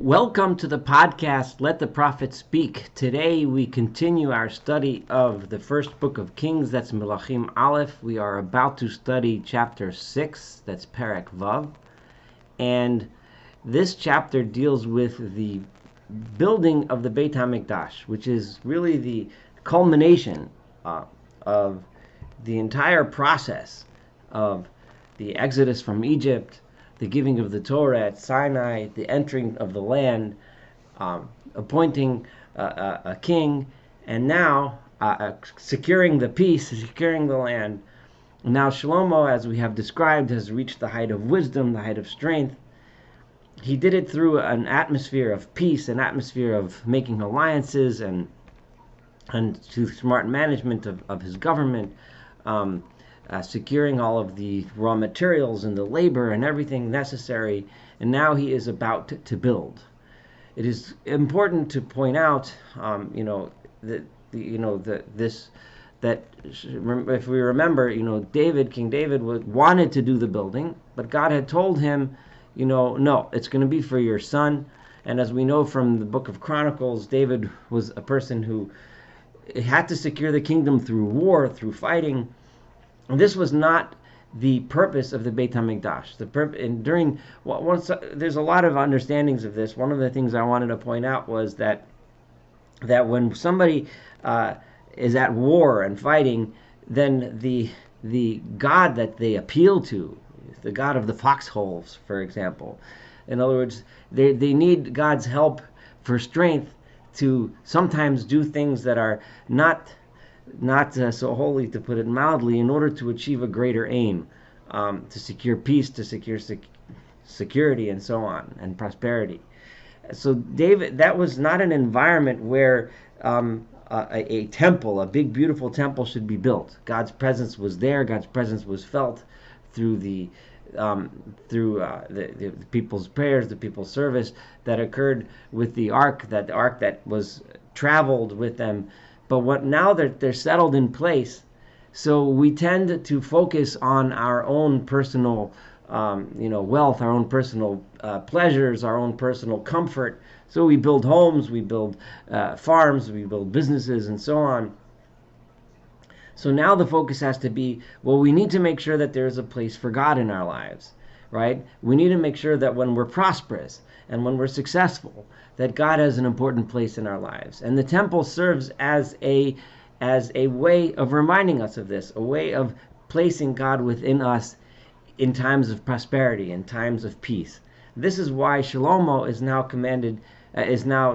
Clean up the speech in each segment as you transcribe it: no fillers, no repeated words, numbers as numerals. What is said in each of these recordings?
Welcome to the podcast, Let the Prophet Speak. Today we continue our study of the first book of Kings, that's Melachim Aleph. We are about to study chapter 6, that's Perek Vav. And this chapter deals with the building of the Beit HaMikdash, which is really the culmination of the entire process of the exodus from Egypt, the giving of the Torah at Sinai, the entering of the land, appointing a king, and now securing the peace, securing the land. Now Shlomo, as we have described, has reached the height of wisdom, the height of strength. He did it through an atmosphere of peace, an atmosphere of making alliances, and through smart management of his government, securing all of the raw materials and the labor and everything necessary, and now he is about to build. It is important to point out, that if we remember, King David wanted to do the building, but God had told him, no, it's going to be for your son. And as we know from the book of Chronicles, David was a person who had to secure the kingdom through war, through fighting. This was not the purpose of the Beit HaMikdash. There's a lot of understandings of this. One of the things I wanted to point out was that when somebody is at war and fighting, then the God that they appeal to, the God of the foxholes, for example. In other words, they need God's help for strength to sometimes do things that are not so holy, to put it mildly, in order to achieve a greater aim, to secure peace, to secure security, and so on, and prosperity. So David, that was not an environment where a temple, a big, beautiful temple, should be built. God's presence was there. God's presence was felt through the people's prayers, the people's service that occurred with the ark that was traveled with them. But now they're settled in place, so we tend to focus on our own personal, wealth, our own personal pleasures, our own personal comfort. So we build homes, we build farms, we build businesses, and so on. So now the focus has to be, well, we need to make sure that there's a place for God in our lives, right? We need to make sure that when we're prosperous and when we're successful, that God has an important place in our lives. And the temple serves as a way of reminding us of this, a way of placing God within us in times of prosperity, in times of peace. This is why Shlomo is now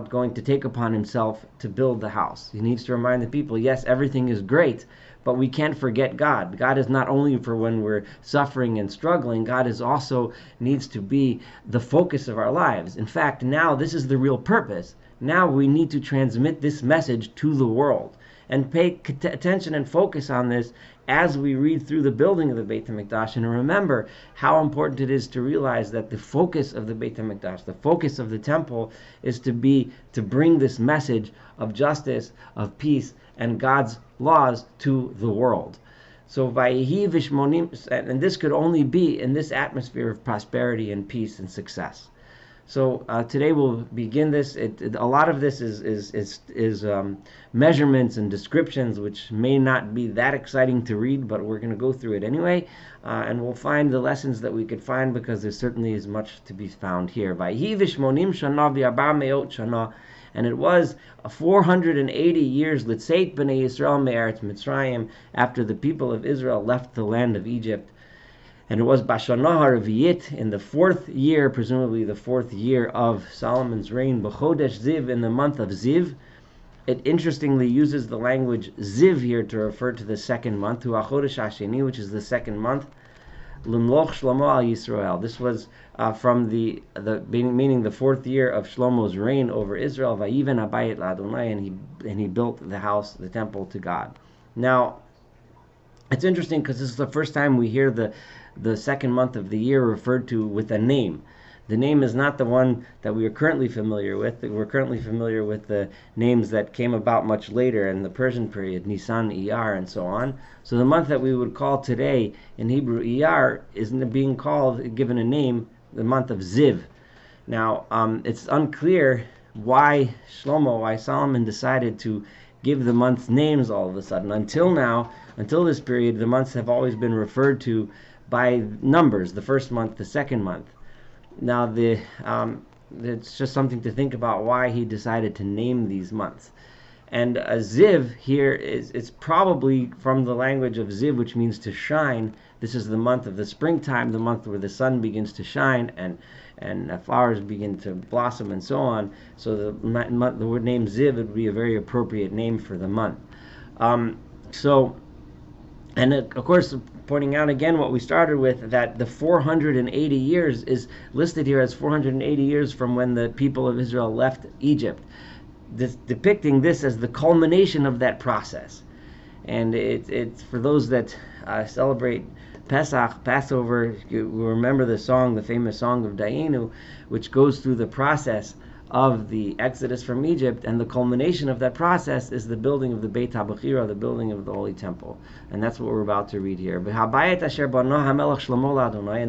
going to take upon himself to build the house. He needs to remind the people, yes, everything is great, but we can't forget God. God is not only for when we're suffering and struggling. God is also needs to be the focus of our lives. In fact, now this is the real purpose. Now we need to transmit this message to the world and pay attention and focus on this as we read through the building of the Beit HaMikdash, and remember how important it is to realize that the focus of the Beit HaMikdash, the focus of the temple, is to bring this message of justice, of peace, and God's laws to the world. So Vayehi Vishmonim, and this could only be in this atmosphere of prosperity and peace and success. So today we'll begin this. A lot of this is measurements and descriptions, which may not be that exciting to read, but we're going to go through it anyway, and we'll find the lessons that we could find, because there certainly is much to be found here. Vayehi Vishmonim Shana v'Arba Meot Shana. And it was 480 years, Litzeit B'nai Yisrael Me'eretz Mitzrayim, after the people of Israel left the land of Egypt. And it was Bashana HaReviyit, in the fourth year, presumably the fourth year of Solomon's reign, B'chodesh Ziv, in the month of Ziv. It interestingly uses the language Ziv here to refer to the second month, to HaChodesh HaSheni, which is the second month. L'mloch Shlomo al Yisrael. This was from meaning the fourth year of Shlomo's reign over Israel. Vayiven habayit la'Adonai, and he built the house, the temple, to God. Now, it's interesting because this is the first time we hear the second month of the year referred to with a name. The name is not the one that we are currently familiar with. We're currently familiar with the names that came about much later in the Persian period, Nisan, Iyar, and so on. So the month that we would call today in Hebrew Iyar is being called, given a name, the month of Ziv. Now, it's unclear why Solomon decided to give the months names all of a sudden. Until now, until this period, the months have always been referred to by numbers: the first month, the second month. Now, it's just something to think about why he decided to name these months. And Ziv here it's probably from the language of Ziv, which means to shine. This is the month of the springtime, the month where the sun begins to shine and flowers begin to blossom and so on. So the word name Ziv would be a very appropriate name for the month. So, and of course, pointing out again what we started with, that the 480 years is listed here as 480 years from when the people of Israel left Egypt, depicting this as the culmination of that process. And it's for those that celebrate Pesach, Passover, you remember the song, the famous song of Dayenu, which goes through the process of the exodus from Egypt, and the culmination of that process is the building of the Beit HaBechira, the building of the Holy Temple. And that's what we're about to read here. And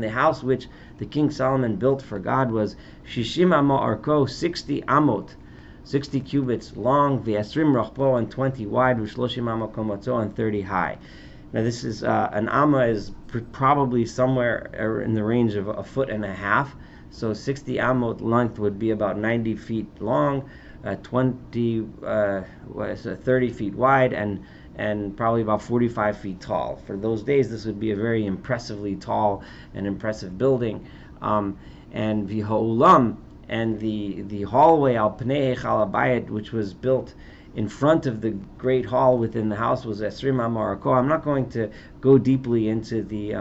the house which the King Solomon built for God was Shishim Amo Arko, 60 Amot, 60 cubits long, V'esrim Rachbo, and 20 wide, V'shloshim Amo Komatzo, and 30 high. Now this is, an Amma is probably somewhere in the range of a foot and a half. So 60 amot length would be about 90 feet long, 30 feet wide, and probably about 45 feet tall. For those days, this would be a very impressively tall and impressive building. And the ha'ulam, and the hallway al pnei heichal habayit, which was built in front of the great hall within the house, was esrim amar arko. I'm not going to go deeply into these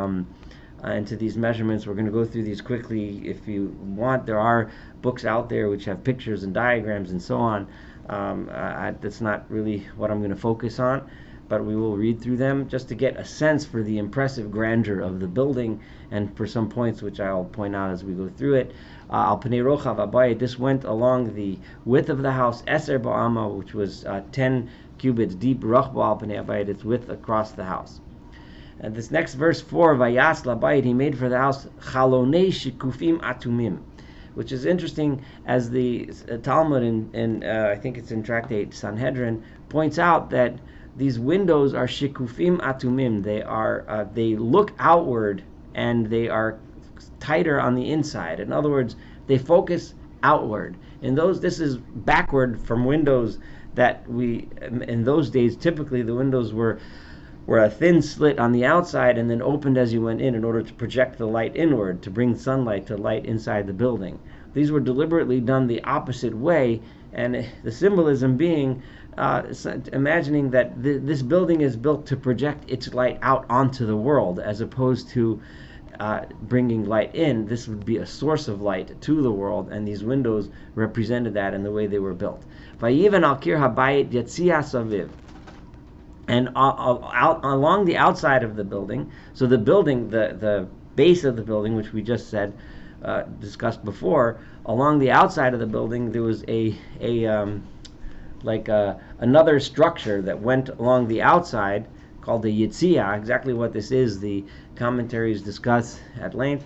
measurements. We're going to go through these quickly. If you want, there are books out there which have pictures and diagrams and so on. That's not really what I'm going to focus on, but we will read through them just to get a sense for the impressive grandeur of the building, and for some points which I'll point out as we go through it. Al Pnei Rochav Abayit, this went along the width of the house, Eser Ba'ama, which was 10 cubits deep, Rachba Al Pnei Abayit, its width across the house. And this next verse 4, Vayas Labayit, he made for the house Chalonei Shikufim Atumim, which is interesting, as the Talmud in I think it's in Tractate Sanhedrin points out, that these windows are Shikufim Atumim. They look outward and they are tighter on the inside. In other words, they focus outward. This is backward from windows that in those days, typically the windows were a thin slit on the outside and then opened as you went in order to project the light inward, to bring sunlight to light inside the building. These were deliberately done the opposite way, and the symbolism being imagining that this building is built to project its light out onto the world, as opposed to bringing light in. This would be a source of light to the world, and these windows represented that in the way they were built. Vayivan al kir habayit yatzia saviv. And along the outside of the building, so the building, the base of the building, which we just said, discussed before, along the outside of the building there was another structure that went along the outside called the Yitzia. Exactly what this is, the commentaries discuss at length.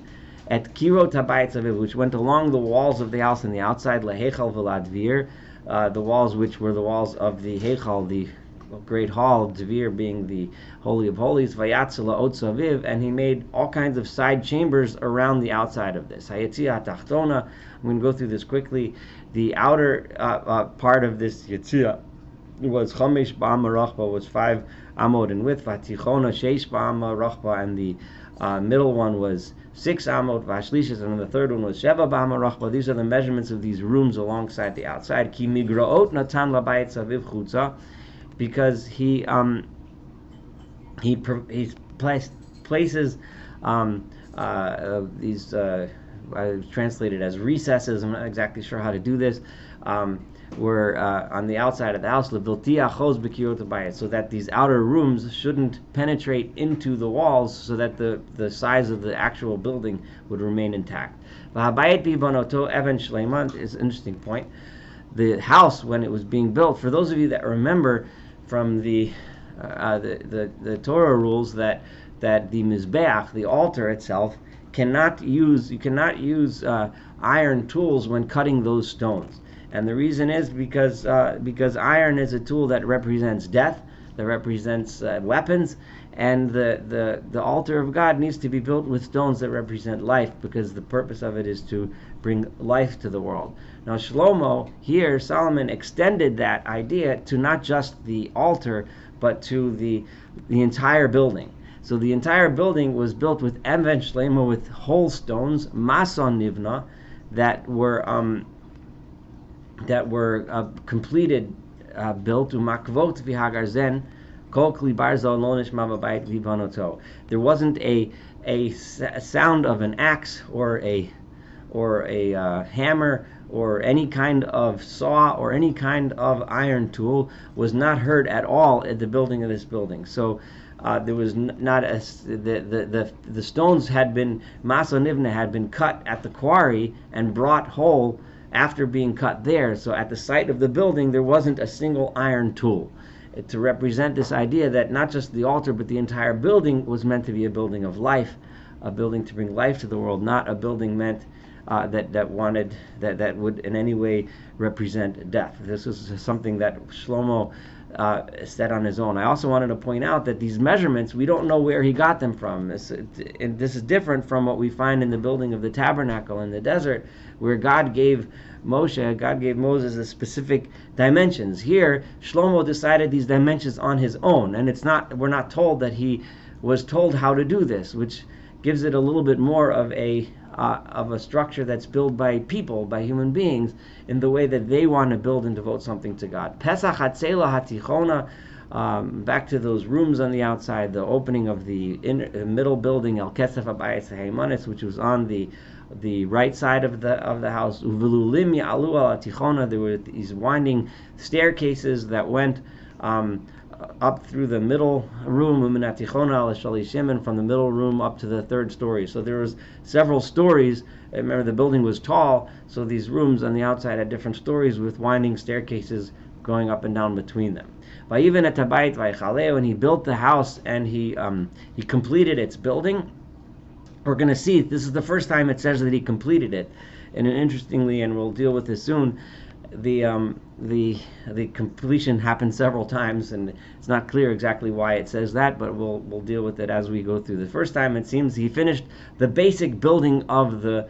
At Kirot Habayit Saviv, which went along the walls of the house on the outside, Lehechal V'Ladvir, the walls which were the walls of the Heichal, the great hall, Dvir being the Holy of Holies, Vayatzela Ot Saviv, and he made all kinds of side chambers around the outside of this. Hayetzia Tachtona, I'm going to go through this quickly. The outer part of this Yetzia was Chamesh Ba'ama Rachba, was 5 amot in width, Vatichona Sheish Ba'ama Rachba, and the middle one was 6 amot, Vashlishas, and the third one was Sheva Ba'ama Rachba. These are the measurements of these rooms alongside the outside. Ki Migraot Natan Labayit Saviv Chutza, because he places these translated as recesses. I'm not exactly sure how to do this. Were on the outside of the house, so that these outer rooms shouldn't penetrate into the walls, so that the size of the actual building would remain intact. Is an interesting point. The house, when it was being built, for those of you that remember from the Torah rules, that the Mizbeach, the altar itself, cannot use iron tools when cutting those stones. And the reason is because iron is a tool that represents death, that represents weapons, and the altar of God needs to be built with stones that represent life, because the purpose of it is to bring life to the world. Now Shlomo, here Solomon extended that idea to not just the altar, but to the entire building. So the entire building was built with Even Shlema, with whole stones, Mason Nivna, that were completed, built, Umakvot v'hagarzen, kol kli barzal lo nishma b'bayit v'banoto. There wasn't a sound of an axe or a hammer or any kind of saw or any kind of iron tool was not heard at all at the building of this building. So there was not the stones had been, Maso Nivna had been cut at the quarry and brought whole after being cut there. So at the site of the building there wasn't a single iron tool, to represent this idea that not just the altar but the entire building was meant to be a building of life, a building to bring life to the world, not a building meant that would in any way represent death. This is something that Shlomo said on his own. I also wanted to point out that these measurements, we don't know where he got them from. This is different from what we find in the building of the tabernacle in the desert, where God gave Moses the specific dimensions. Here, Shlomo decided these dimensions on his own, and we're not told that he was told how to do this, which gives it a little bit more of a structure that's built by people, by human beings, in the way that they want to build and devote something to God. Pesach Hatzela Hatichona, back to those rooms on the outside, the opening of the middle building, El Kesef Abayis Heimanis, which was on the right side of the house. Uvilulim Ya'alu Al Hatichona, there were these winding staircases that went up through the middle room, and from the middle room up to the third story. So there was several stories. Remember, the building was tall, so these rooms on the outside had different stories with winding staircases going up and down between them. When he built the house and he completed its building, we're going to see this is the first time it says that he completed it. And interestingly, and we'll deal with this soon, the completion happened several times, and it's not clear exactly why it says that, but we'll deal with it as we go through. The first time it seems he finished the basic building of the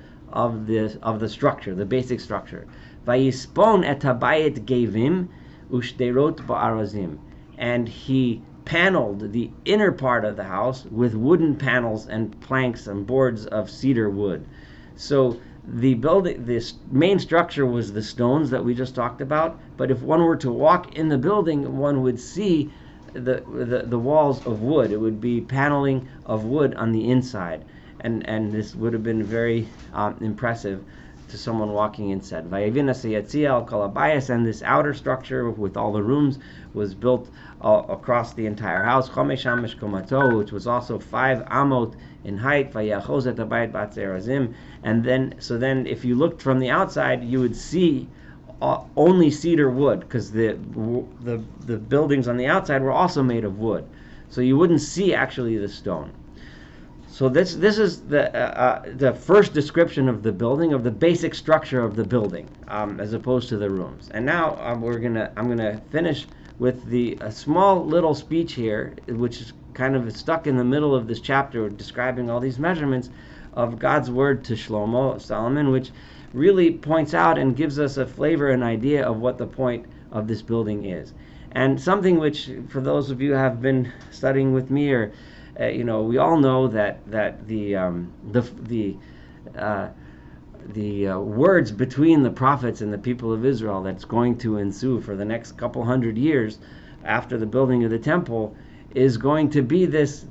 structure, the basic structure. Vayispon et habayit gevim ushderot ba'arazim, and he paneled the inner part of the house with wooden panels and planks and boards of cedar wood. So the building, this main structure was the stones that we just talked about, but if one were to walk in the building, one would see the walls of wood. It would be paneling of wood on the inside, and this would have been very impressive to someone walking inside. And this outer structure with all the rooms was built across the entire house, which was also 5 amot in height. And then if you looked from the outside, you would see only cedar wood, because the buildings on the outside were also made of wood, so you wouldn't see actually the stone. So this is the first description of the building, of the basic structure of the building, as opposed to the rooms. And now I'm gonna finish with a small little speech here, which is kind of stuck in the middle of this chapter, describing all these measurements of God's word to Solomon, which really points out and gives us a flavor and idea of what the point of this building is. And something which, for those of you who have been studying with me, or we all know that the words between the prophets and the people of Israel that's going to ensue for the next couple hundred years after the building of the temple is going to be this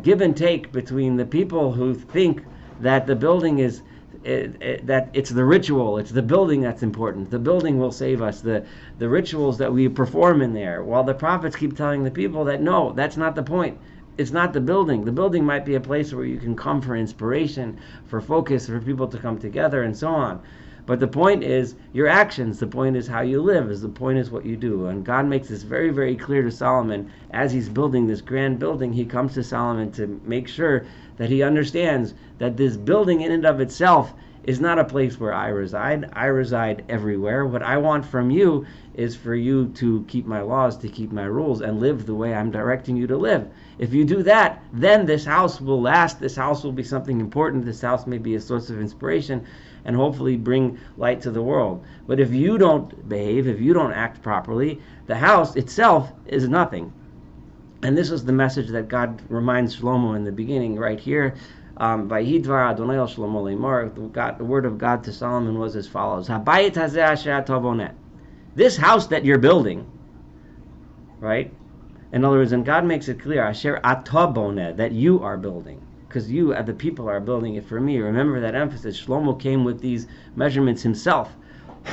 give and take between the people who think that the building is that it's the ritual, it's the building that's important. The building will save us, the rituals that we perform in there, while the prophets keep telling the people that no, that's not the point. It's not the building. The building might be a place where you can come for inspiration, for focus, for people to come together, and so on. But the point is your actions. The point is how you live. The point is what you do. And God makes this very, very clear to Solomon as he's building this grand building. He comes to Solomon to make sure that he understands that this building in and of itself is not a place where I reside. I reside everywhere. What I want from you is for you to keep my laws, to keep my rules, and live the way I'm directing you to live. If you do that, then this house will last. This house will be something important. This house may be a source of inspiration and hopefully bring light to the world. But if you don't behave, if you don't act properly, the house itself is nothing. And this is the message that God reminds Shlomo in the beginning right here. Vayidvar Adonai el Shlomo lemar. The word of God to Solomon was as follows: Habayit hazeh asher ata boneh. This house that you're building, right? In other words, and God makes it clear, asher ata boneh, that you are building. Because you, the people, are building it for me. Remember that emphasis. Shlomo came with these measurements himself.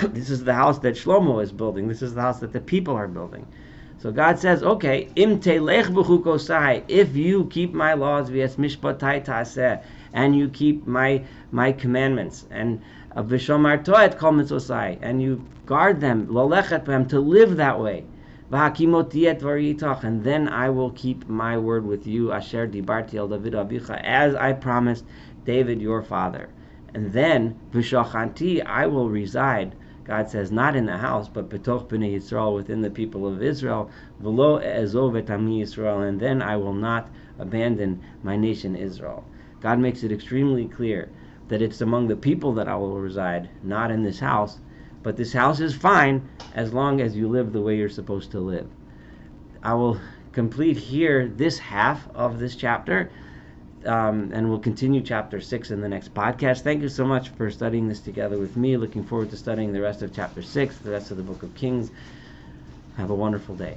This is the house that Shlomo is building. This is the house that the people are building. So God says, okay, im telech b'chukosai, if you keep my laws, v'es mishpatai ta'aseh, and you keep my commandments, and v'shomarto et kol mitzvosai, and you guard them, lolechet b'hem, to live that way, v'hakimoti et dvarei, and then I will keep my word with you, asher dibarti el David abicha, as I promised David your father. And then v'shochanti, I will reside. God says, not in the house, but betoch b'nei Yisrael, within the people of Israel, v'lo e'ezov et ami Yisrael, and then I will not abandon my nation Israel. God makes it extremely clear that it's among the people that I will reside, not in this house. But this house is fine as long as you live the way you're supposed to live. I will complete here this half of this chapter, and we'll continue chapter 6 in the next podcast. Thank you so much for studying this together with me. Looking forward to studying the rest of chapter 6, the rest of the book of Kings. Have a wonderful day.